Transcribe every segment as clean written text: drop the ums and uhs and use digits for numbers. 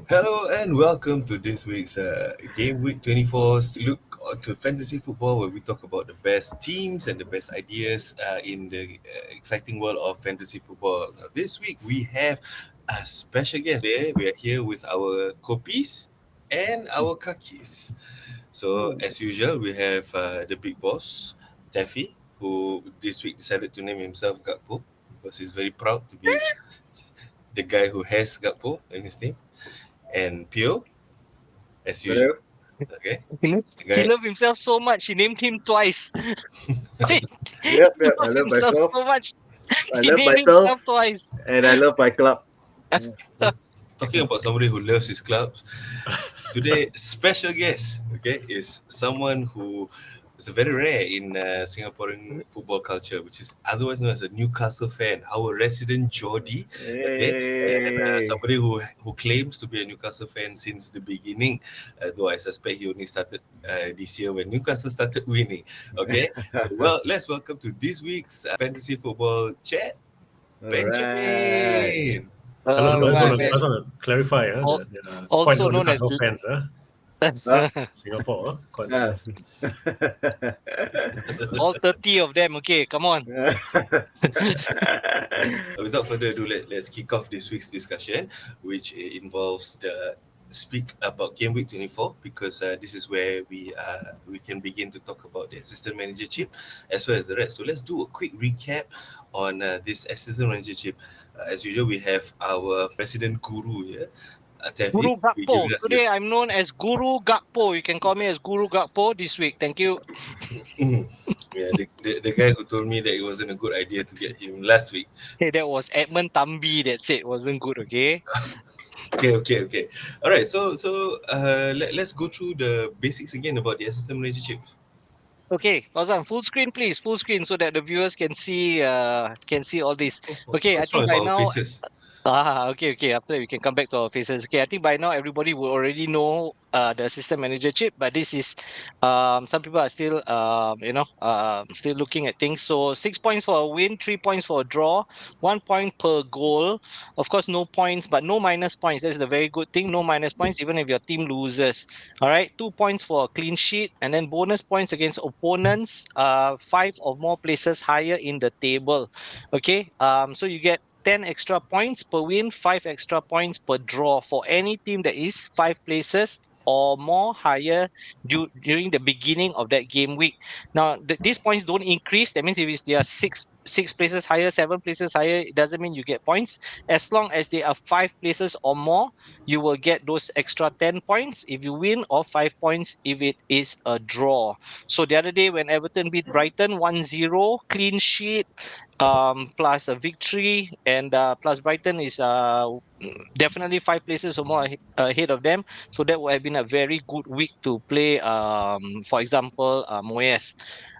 Hello and welcome to this week's Gameweek 24's look to fantasy football, where we talk about the best teams and the best ideas in the exciting world of fantasy football. Now, this week we have a special guest. Today we are here with our copies and our kakis. So as usual, we have the big boss, Taffy, who this week decided to name himself Gakpo because he's very proud to be the guy who has Gakpo in his name. And Pio, as usual. Hello. Okay. The He guy. loved himself so much, he named him twice. he Yep, yep. I loved love himself myself. so much, I he love named myself, himself twice. and I love my club. Talking about somebody who loves his clubs, today special guest, okay, is someone who is very rare in Singaporean football culture, which is otherwise known as a Newcastle fan, our resident Geordie, okay, and Hey. somebody who claims to be a Newcastle fan since the beginning, though I suspect he only started this year when Newcastle started winning. Okay, so let's welcome to this week's fantasy football chat, All right. Benjamin. Hello, All but right, I man. just want to clarify Al- that quite Also no known as Newcastle fans, Huh? Singapore, quite no. Ah. all 30 of them. Okay, come on. Without further ado, let's kick off this week's discussion, which involves the speak about Game Week 24, because this is where we can begin to talk about the assistant manager chip as well as the rest. So let's do a quick recap on this assistant manager chip. As usual, we have our president guru here, Guru Taffy, be Gakpo. giving us Today I'm known as Guru Gakpo. You can call me as Guru Gakpo this week. Thank you. yeah, the guy who told me that it wasn't a good idea to get him last week. Hey, that was Edmund Tambi that said it wasn't good, okay? Okay. All right. Let's go through the basics again about the assistant manager chip. Okay, Fauzan, full screen please, full screen so that the viewers can see all this. Okay, I What's wrong think with by our now faces? okay. After that, we can come back to our faces. Okay, I think by now everybody will already know the assistant manager chip, but this is some people are still still looking at things. So 6 points for a win, 3 points for a draw, 1 point per goal. Of course, no points, but no minus points. That's the very good thing. No minus points, even if your team loses. All right, 2 points for a clean sheet, and then bonus points against opponents. Five or more places higher in the table. Okay, so you get 10 extra points per win, 5 extra points per draw for any team that is 5 places or more higher during the beginning of that game week. Now, these points don't increase. That means if it's they are six places higher, 7 places higher, it doesn't mean you get points. As long as they are 5 places or more, you will get those extra 10 points if you win, or 5 points if it is a draw. So the other day when Everton beat Brighton 1-0, clean sheet, plus a victory, and plus Brighton is definitely 5 places or more ahead of them. So that would have been a very good week to play. For example, Moyes.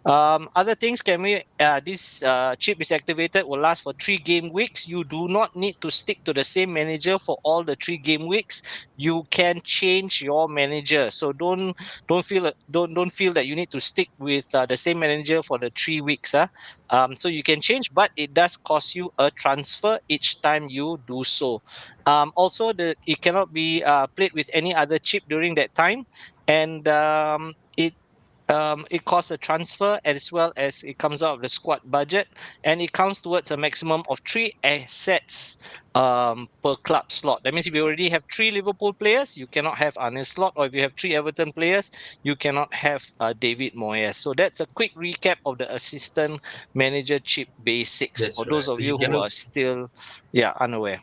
Other things can we? This chip is activated, will last for 3 game weeks. You do not need to stick to the same manager for all the 3 game weeks. You can change your manager. So don't feel that you need to stick with the same manager for the 3 weeks. So you can change, but it does cost you a transfer each time you do so. Also, it cannot be played with any other chip during that time, and it costs a transfer as well as it comes out of the squad budget, and it counts towards a maximum of 3 assets per club slot. That means if you already have 3 Liverpool players, you cannot have Arne Slot, or if you have 3 Everton players, you cannot have David Moyes. So that's a quick recap of the assistant manager chip basics That's for those right. of So you who are still unaware.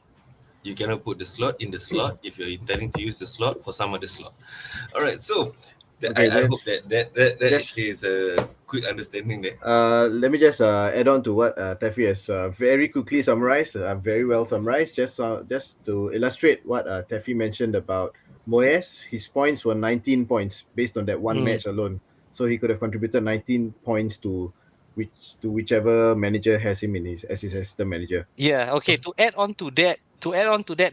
you cannot put the slot in the slot if you're intending to use the slot for some other slot. All right. So Okay, I hope that just actually is a quick understanding there. let me just add on to what Taffy has very quickly summarized, very well summarized. Just to illustrate what Taffy mentioned about Moyes, his points were 19 points based on that one Mm. match alone. So he could have contributed 19 points whichever manager has him in his as his assistant manager. Yeah, okay. To add on to that,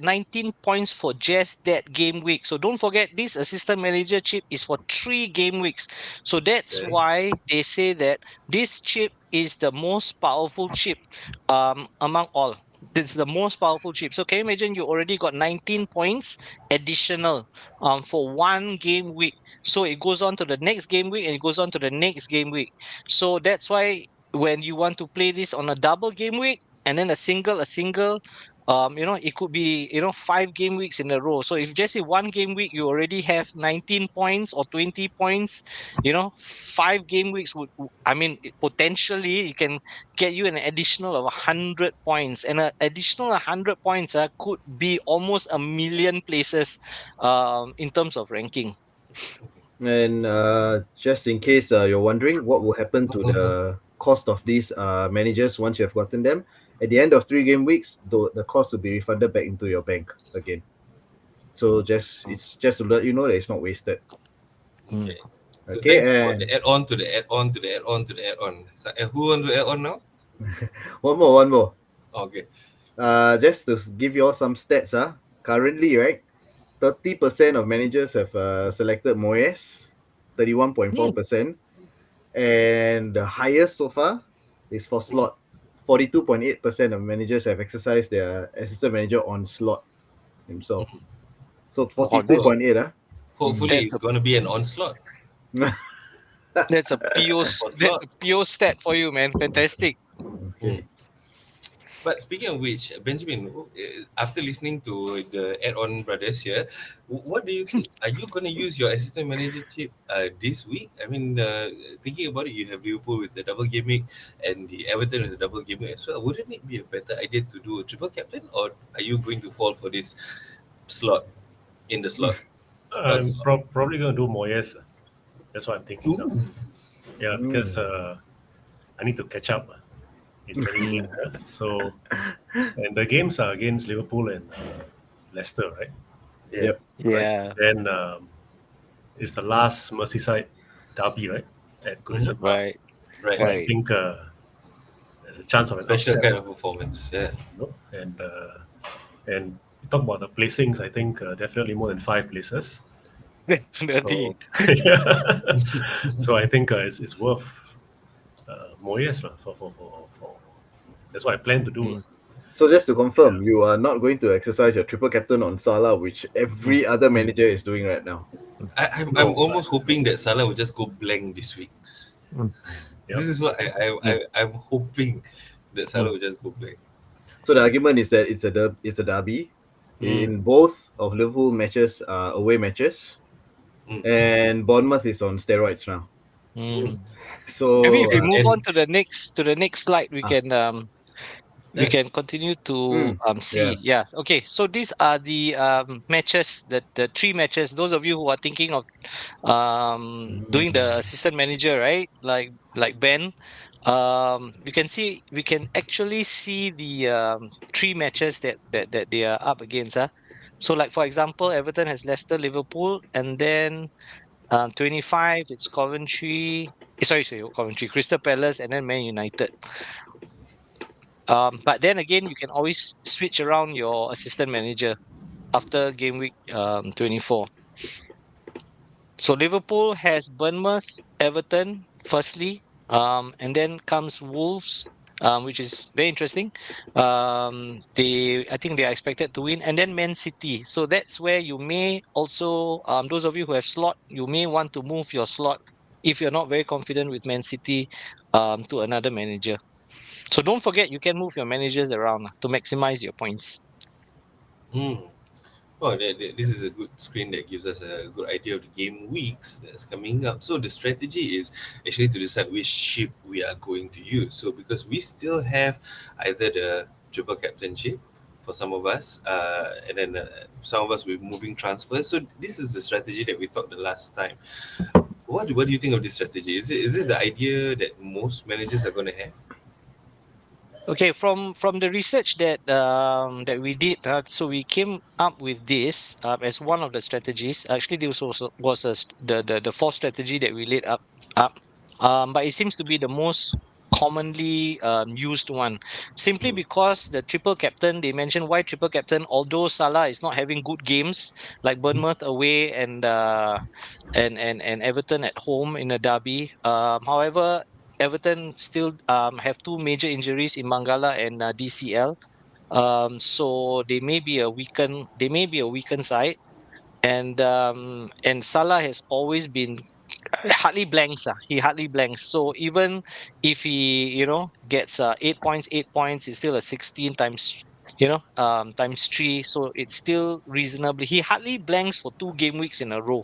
19 points for just that game week. So don't forget, this assistant manager chip is for 3 game weeks. So that's Okay. why they say that this chip is the most powerful chip among all. It's the most powerful chip. So can you imagine you already got 19 points additional for one game week. So it goes on to the next game week and it goes on to the next game week. So that's why when you want to play this on a double game week and then a single, it could be 5 game weeks in a row. So if just say one game week you already have 19 points or 20 points, 5 game weeks I mean, potentially it can get you an additional of 100 points, and an additional 100 points could be almost a million places in terms of ranking. And just in case you're wondering what will happen to Mhm. the cost of these managers once you have gotten them, at the end of 3 game weeks, the cost will be refunded back into your bank again. So it's just to let you know that it's not wasted. Mm. Okay. So thanks Okay, for the and add-on to the add-on to the add-on to the add-on. So, who want to add on now? one more. Okay. Just to give you all some stats. Currently, right, 30% of managers have selected Moyes, Mm. 31.4%, and the highest so far is for Mm. Slot. 42.8% of managers have exercised their assistant manager on Slot himself. So Oh, that's So 42.8. hopefully that's it's a going to be an onslaught that's a pure for that's slot. a pure stat for you, man. Fantastic. Mm. Okay. But speaking of which, Benjamin, after listening to the add-on brothers here, what do you think? Are you going to use your assistant manager chip this week? I mean, thinking about it, you have Liverpool with the double game week and the Everton with the double game week as well. Wouldn't it be a better idea to do a triple captain, or are you going to fall for this slot in the slot, one I'm slot? probably going to do Moyes. That's what I'm thinking now. Ooh. Yeah, because Mm. I need to catch up in training week. Mm. So, and the games are against Liverpool and Leicester, right? Yeah. Yep. Correct. Yeah, Then it's the last Merseyside derby, right? At Mm-hmm. Goodison Park. right, Right. So I right. think there's a chance of an Special upset, kind of performance. Yeah. and you talk about the placings. I think definitely more than 5 places. Definitely. So yeah. So I think it's worth Moyes lah for that's what I plan to do. Mm. So just to Yeah. confirm, you are not going to exercise your triple captain on Salah, which Mm. every other Mm. manager is doing right now. I'm No. almost hoping that Salah will just go blank this week. Mm. Yep. This is what Mm. I'm hoping that Salah Mm. will just go blank. So the argument is that it's a derby. Mm, In both of Liverpool matches are away matches, mm, and Bournemouth is on steroids now. mm. Mm. Maybe if So we move on And to the next slide, ah, we can continue to yeah. see. Yeah. Okay. So these are the matches, the 3 matches. Those of you who are thinking of doing the Mm. assistant manager, right? Like Ben, we can actually see the 3 matches that they are up against. So like for example, Everton has Leicester, Liverpool, and then 25 it's Coventry. Sorry, Coventry, Crystal Palace, and then Man United. But then again, you can always switch around your assistant manager after game week 24. So Liverpool has Bournemouth, Everton, firstly, and then comes Wolves, which is very interesting. I think they are expected to win, and then Man City. So that's where you may also, those of you who have slot, you may want to move your slot if you're not very confident with Man City, to another manager. So don't forget, you can move your managers around to maximize your points. mm, oh, this is a good screen that gives us a good idea of the game weeks that's coming up. So the strategy is actually to decide which chip we are going to use. So because we still have either the triple captainship for some of us, and then some of us with moving transfers. So this is the strategy that we talked the last time. What do you think of this strategy? Is this the idea that most managers are going to have? Okay, from the research that we did, so we came up with this as one of the strategies. Actually, this was the fourth strategy that we laid up. But it seems to be the most commonly used one, simply Mm, because the triple captain. They mentioned why triple captain. Although Salah is not having good games like mm, Bournemouth away and Everton at home in a derby. However, Everton still have 2 major injuries in Mangala and DCL. So they may be a weakened side. And Salah has always been hardly blanks. He hardly blanks. So even if he, gets 8 points, 8 points is still a 16 times, times three. So it's still reasonably. He hardly blanks for 2 game weeks in a row.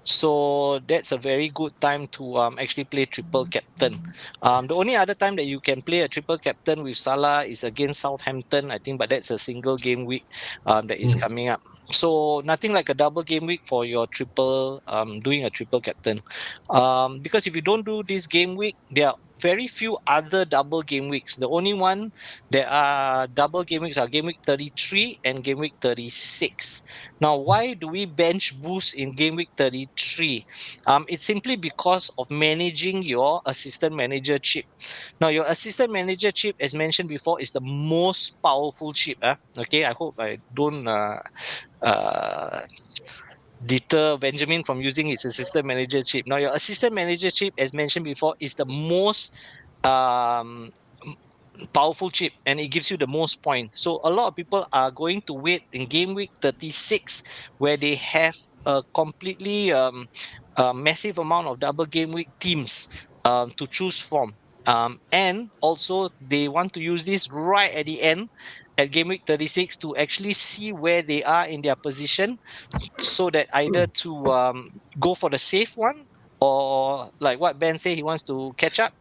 So that's a very good time to actually play triple captain. The only other time that you can play a triple captain with Salah is against Southampton, I think, but that's a single game week that is Mm. coming up. So nothing like a double game week for your triple doing a triple captain. Because if you don't do this game week, there are very few other double game weeks. The only one there are double game weeks are game week 33 and game week 36. Now, why do we bench boost in game week 33? It's simply because of managing your assistant manager chip. Now, your assistant manager chip, as mentioned before, is the most powerful chip. Okay, I hope I don't uh, deter Benjamin from using his assistant manager chip. Now, your assistant manager chip, as mentioned before, is the most um, powerful chip, and it gives you the most points. So a lot of people are going to wait in game week 36 where they have a completely massive amount of double game week teams to choose from. And also they want to use this right at the end at game week 36 to actually see where they are in their position, so that either to go for the safe one, or like what Ben said, he wants to catch up,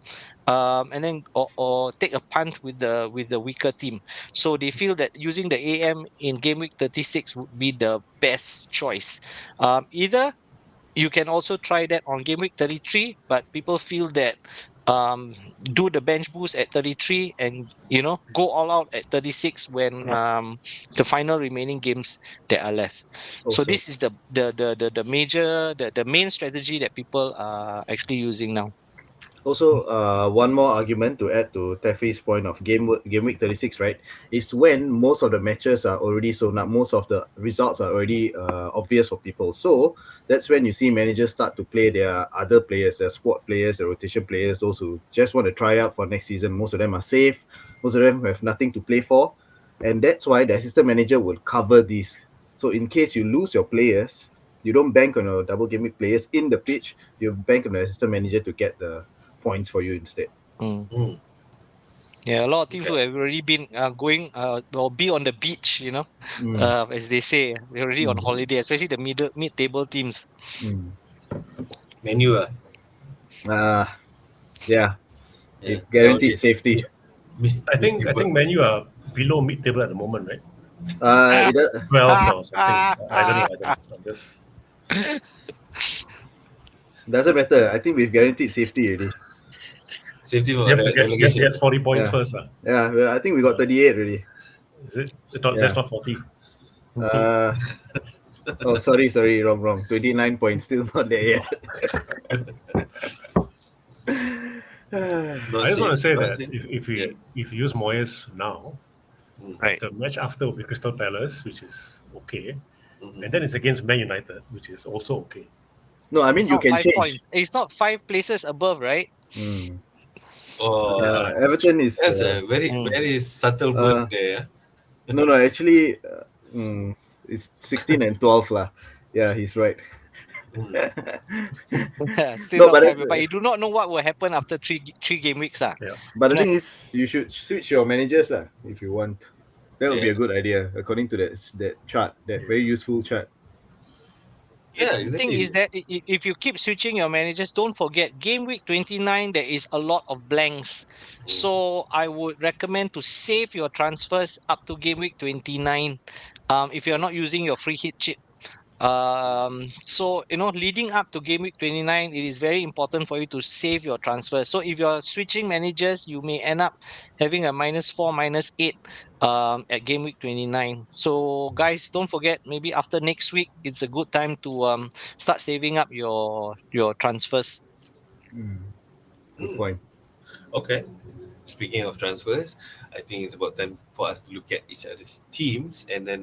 and then or take a punt with the weaker team. So they feel that using the AM in game week 36 would be the best choice. Either you can also try that on game week 33, but people feel that um do the bench boost at 33 and go all out at 36 when the final remaining games that are left. So Also, this is the main strategy that people are actually using now. one more argument to add to Teffy's point of game week 36, right? Is when most of the matches are already sold out, most of the results are already obvious for people. So that's when you see managers start to play their other players, their squad players, their rotation players, those who just want to try out for next season. Most of them are safe, most of them have nothing to play for. And that's why the assistant manager will cover this. So in case you lose your players, you don't bank on your double game week players in the pitch, you bank on the assistant manager to get the points for you instead. Mm. Mm. Yeah, a lot of teams who Okay. have already been going or be on the beach, Mm, as they say, they're already on mm, holiday, especially the mid-table teams. mm. Menu ah. Uh, yeah, Yeah. with guaranteed Nowadays. safety. I Mid-table. think Manu are below mid table at the moment, right? It 12th or something. I don't know. I don't know. I'm just doesn't matter. I think we've guaranteed safety already. Safety you for have to relegation. get 40 points Yeah, first. yeah. Well, I think we got Uh, 38 already. is it? It's not Yeah. that's not 40. Uh, oh, sorry, wrong. 29 points, still not there Oh. yet. Not I just want safe. to say Not that safe. Yeah. if you use Moyes now, Mm. Right. the match after will be Crystal Palace, which is okay, Mm-hmm. and then it's against Man United, which is also okay. No, I mean It's you not can five change. points. It's not 5 places above, right? Mm. Oh, Yeah, Everton is that's a very, Mm. very subtle burn uh there. no, actually it's 16 and 12 lah. Yeah, he's right. Mm. Still No, not but five, but you do not know what will happen after three game weeks. yeah. the No, thing is, you should switch your managers lah if you want. That would be Yeah. a good idea, according to that chart, that very useful chart. Yeah, the thing exactly. is that if you keep switching your managers, don't forget game week 29, there is a lot of blanks. Mm. So I would recommend to save your transfers up to game week 29 if you're not using your free hit chip. So leading up to game week 29, it is very important for you to save your transfer. So if you're switching managers, you may end up having a -4, -8 at game week 29. So guys, don't forget, maybe after next week it's a good time to start saving up your transfers. Mm, good Mm. point. Okay. Speaking of transfers, I think it's about time for us to look at each other's teams and then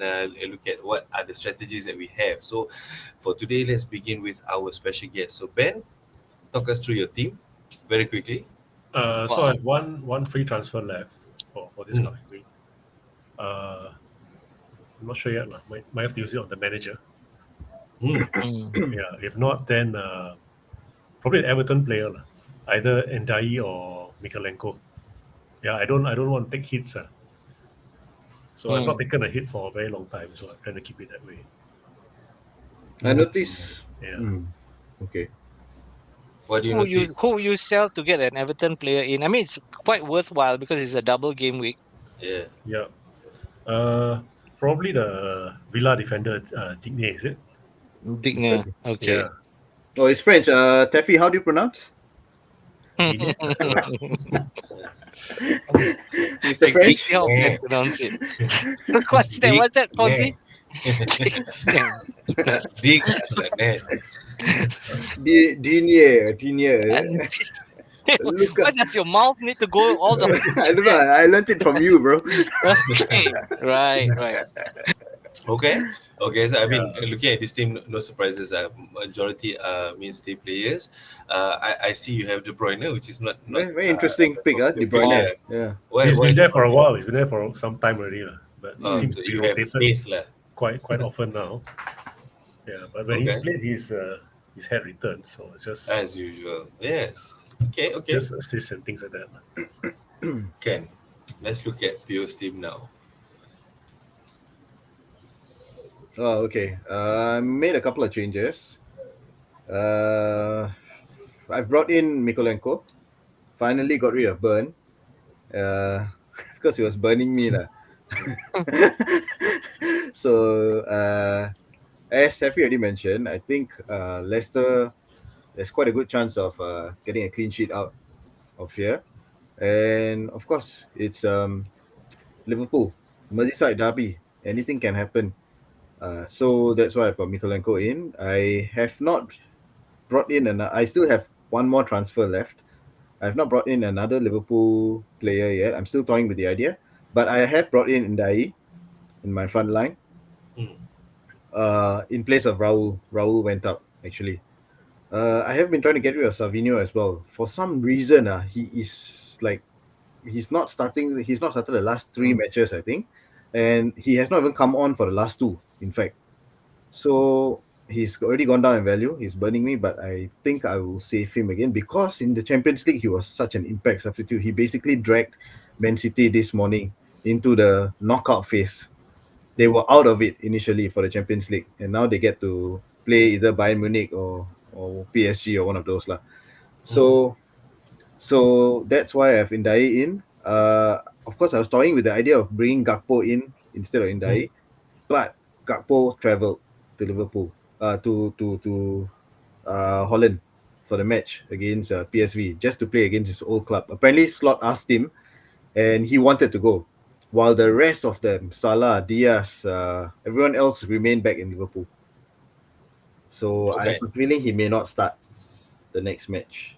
look at what are the strategies that we have. So, for today, let's begin with our special guest. So, Ben, talk us through your team very quickly. So I Wow. have one free transfer left for this Mm. coming week. Uh, I'm not sure yet. Lah. Might have to use it on the manager. Hmm. Mm. Yeah. If not, then probably an Everton player, lah. Either Ndai or Mikalenko. Yeah, I don't want to take hits. So I've not Mm. taken a hit for a very long time. So I'm trying to keep it that way. I Hmm. notice. Yeah. Okay. What do you Who notice? will you sell to get an Everton player in? I mean, it's quite worthwhile because it's a double game week. Yeah. Yeah. Uh, Probably the Villa defender, Digne, is it? Digna. Okay. Yeah. Oh, it's French. Taffy, how do you pronounce? Digne? I don't know. Mr. Dick. Exactly French? how Ben Nah. pronounce it. It's What's that? Dick. What's that, Nah. Fonzie? Yeah. Goodness. Dick. Like that. Dinier. Dinier. And why Lucas. does your mouth need to go all the way I like don't know. that? I learned it from you, bro. Okay. Right, right. Okay. Okay. So I mean, Yeah. looking at this team, no surprises. Majority are mainstay players. I see you have De Bruyne, which is not Very, very interesting pick, huh? De yeah. Bruyne. Yeah. Why He's why been De there for a Bruyne? while. He's been there for some time already. Lah. But he Oh, Mm. seems so to be you have rotated faith lah. quite often now. Yeah. But when he's Okay. played, his head returned. So it's As usual. Yes. Okay. Okay. just assists and things like that. Lah. Can. Let's look at Pio's team now. Oh, okay. Made a couple of changes. Uh, I've brought in Mikolenko. Finally got rid of Burn. Uh, because he was burning me lah. So as Steffi already mentioned, I think Leicester, there's quite a good chance of getting a clean sheet out of here. And of course, it's Liverpool, Merseyside derby. Anything can happen. So that's why I put Mikolenko in. I have not brought in I still have one more transfer left. I've not brought in another Liverpool player yet. I'm still toying with the idea, but I have brought in Ndai in my front line. Hmm. In place of Raul. Raul went up actually. I have been trying to get rid of Savinho as well. For some reason, he is like he's not starting. He's not started the last three matches, I think, and he has not even come on for the last two. In fact, so he's already gone down in value. He's burning me, but I think I will save him again because in the Champions League he was such an impact substitute. He basically dragged Man City this morning into the knockout phase. They were out of it initially for the Champions League, and now they get to play either Bayern Munich or PSG or one of those lah. Hmm. So that's why I've Indai in. Of course, I was toying with the idea of bringing Gakpo in instead of Hmm. Indai, but Gakpo travelled to Liverpool, to Holland for the match against PSV just to play against his old club. Apparently, Slot asked him, and he wanted to go, while the rest of them, Salah, Diaz, everyone else remained back in Liverpool. So I have Okay. a feeling he may not start the next match.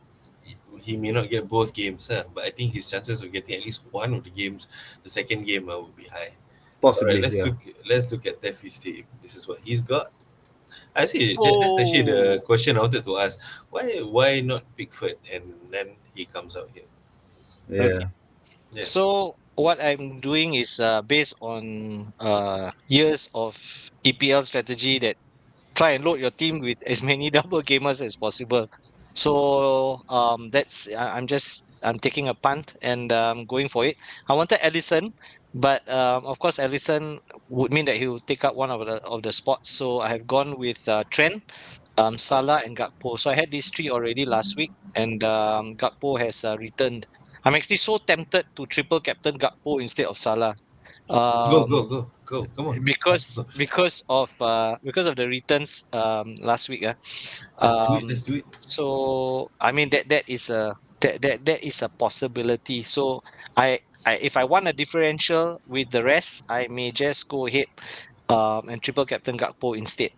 He may not get both games, but I think his chances of getting at least one of the games, the second game, will be high. All right, Possibly, let's yeah. look. Let's look at Teffi's team. This is what he's got. I see. That's actually the Oh, question I wanted to ask. Why not Pickford and then he comes out here? okay. Yeah. Yeah. So what I'm doing is based on years of EPL strategy that try and load your team with as many double gamers as possible. So I'm taking a punt and going for it. I wanted Allison, but of course Allison would mean that he will take up one of the spots. So I have gone with Trent, Salah and Gakpo. So I had these three already last week, and Gakpo has returned. I'm actually so tempted to triple captain Gakpo instead of Salah. Go, go, Um, go, go. Come on. because of the returns last week. Let's do it. Um, Let's do it. so I mean that is a possibility. So if I want a differential with the rest, I may just go ahead and triple captain Gakpo instead.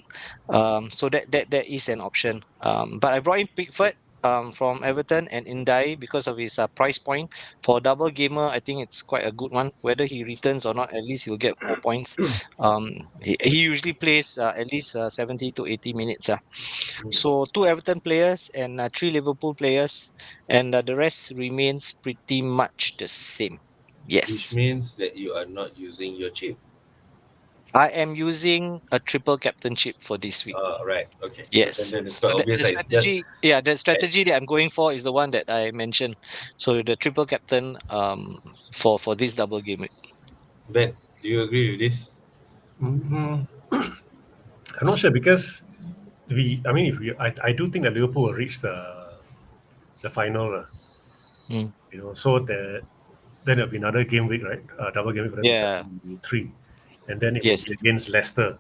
So that is an option. But I brought in Pickford from Everton and Indai because of his price point. For double gamer, I think it's quite a good one. Whether he returns or not, at least he'll get 4 points. Um, he usually plays at least 70 to 80 minutes. Mm. So two Everton players and three Liverpool players, and the rest remains pretty much the same. which Yes. means that you are not using your chip. I am using a triple captain chip for this week. Right. Okay. So Yes. then it's quite So that obvious. the That it's just strategy, yeah, the strategy that I'm going for is the one that I mentioned. So the triple captain for this double game week. Ben. Do you agree with this? Mm, I'm not sure because I mean, if I do think that Liverpool will reach the final, Mm. so then there'll be another game week, right? Double game week for them to Yeah. play three, and then it will Yes. be against Leicester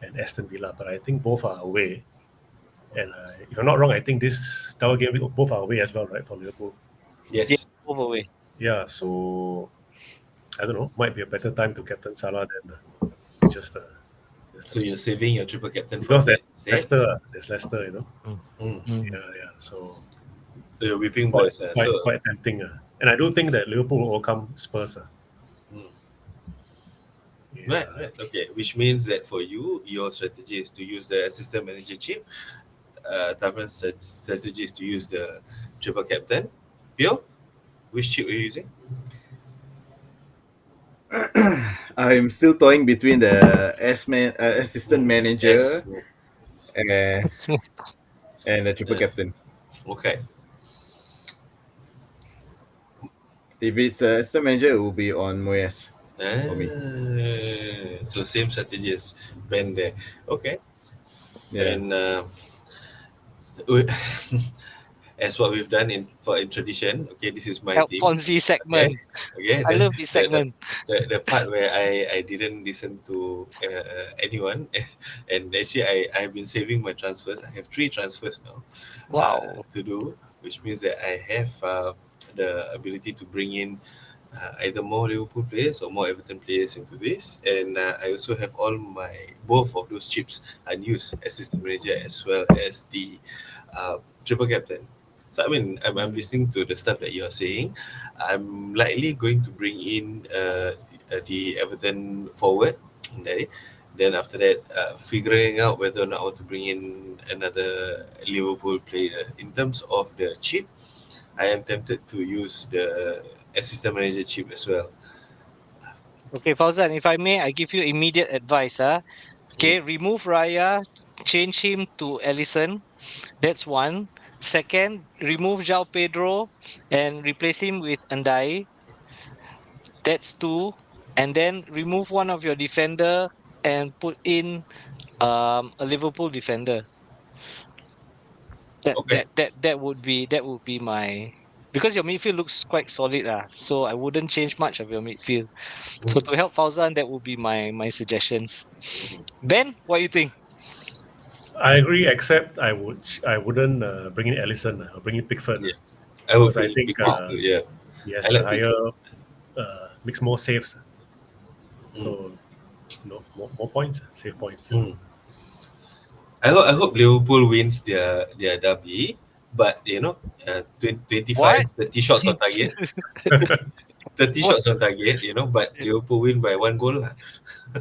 and Aston Villa. But I think both are away, and if I'm not wrong, I think this double game week both are away as well, right, for Liverpool. Yeah. Yes. Move away. Yeah, so I don't know, might be a better time to captain Salah than just just So you're saving your triple captain for because that instead. There's Leicester, Mm. Mm. Mm. yeah. So The whipping quite boys. quite quite tempting. And I do think that Liverpool will overcome Spurs. Mm. Right, Yeah, right. Okay. Which means that for you, your strategy is to use the assistant manager chip. Tavern's strategy is to use the triple captain. Pio, which chip are you using? I'm still toying between the assistant Mm. manager Yes. uh, and the triple Yes. captain. Okay. If it's assistant manager, it will be on Moyes for me. So same strategy as Ben there. Okay. Yeah. And we- as what we've done in tradition. Okay, this is my Help team. Fonzie Okay, segment. okay. I love this The the, segment. the part where I didn't listen to anyone, and actually I've been saving my transfers. I have three transfers now Wow. to do, which means that I have the ability to bring in either more Liverpool players or more Everton players into this. And I also have all my both of those chips unused, assistant manager as well as the triple captain. So I mean, I'm Mm. listening to the stuff that you're saying. I'm likely going to bring in the Everton forward. Okay. Then after that, figuring out whether or not I want to bring in another Liverpool player. In terms of the chip, I am tempted to use the assistant manager chip as well. Okay, Fauzan, if I may, I give you immediate advice. Mm. Okay, remove Raya, change him to Ellison. That's one. Second, remove Jao Pedro and replace him with Andai. That's two. And then remove one of your defender and put in a Liverpool defender. That Okay. that that that would be my, because your midfield looks quite solid so I wouldn't change much of your midfield. So Mm. to help Fauzan, that would be my suggestions. Mhm. Ben, what do you think? I agree. Except I wouldn't bring in Ellison. I'll bring in Pickford Yeah, I will because I bring in think Pickford Wow. too. Yeah, he I has the like higher, Pickford. makes more saves. Mm. So more points, save points. Mm. I hope Liverpool wins their derby, but 25, What? 30 shots on target, 30 What? shots on target. But Liverpool win by one goal lah.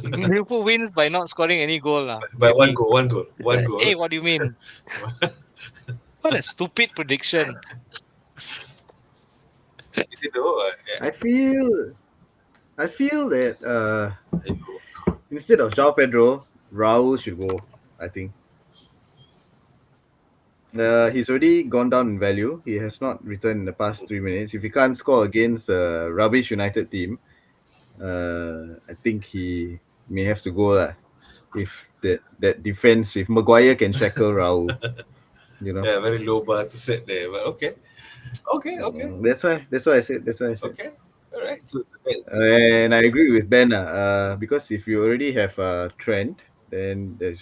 Liverpool wins by not scoring any goal By one maybe. goal, one goal. Hey, what do you mean? What a stupid prediction. Is it though? I feel I feel that Aiyo. instead of João Pedro, Raul should go. I think he's already gone down in value. He has not returned in the past 3 minutes. If he can't score against a rubbish United team, I think he may have to go lah. If that defense, if Maguire can shackle Raul, you know. Yeah, very low bar to set there, but okay, okay, That's why I said. okay. All right. So that, And I agree with Ben. Because if you already have a trend, then there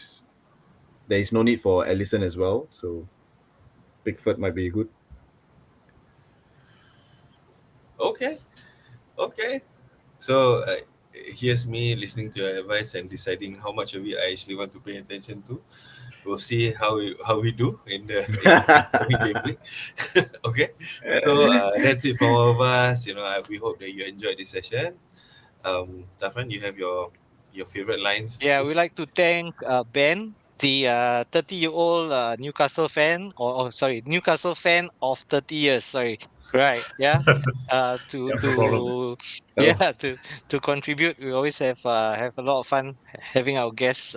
is no need for Allison as well. So Pickford might be good. okay, okay. So here's me listening to your advice and deciding how much of it I actually want to pay attention to. We'll see how we do in the next coming game week. Okay. So that's it from all of us. We hope that you enjoyed this session. Tafran, you have your favorite lines to Yeah, say. we like to thank Ben. the 30-year-old Newcastle fan, or sorry, Newcastle fan of 30 years. Sorry, right? Yeah. Yeah, no problem. To Oh, yeah, to contribute. We always have a lot of fun having our guests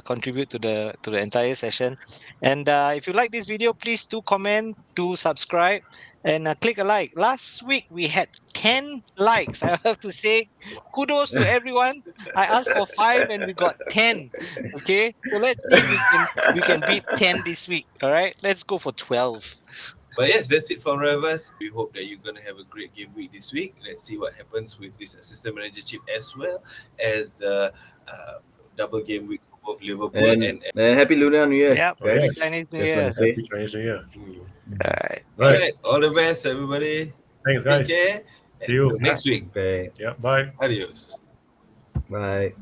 contribute to the entire session. And if you like this video, please do comment, do subscribe, and click a like. Last week we had 10 likes. I have to say, kudos to everyone. I asked for 5 and we got 10. Okay, so let's see if we can beat 10 this week. All right, let's go for 12. But yes, that's it from all of us. We hope that you're going to have a great game week this week. Let's see what happens with this assistant manager chip as well as the uh, double game week for both Liverpool and Happy Lunar New Year, Yep, Oh, happy guys. yes. Chinese New Just want Year. to say. Happy Chinese New Year. Mm. All right. All Right. right, all the best, everybody. Thanks, Take guys. care. See Until you. next week. Okay, Yeah, bye. Adios. bye.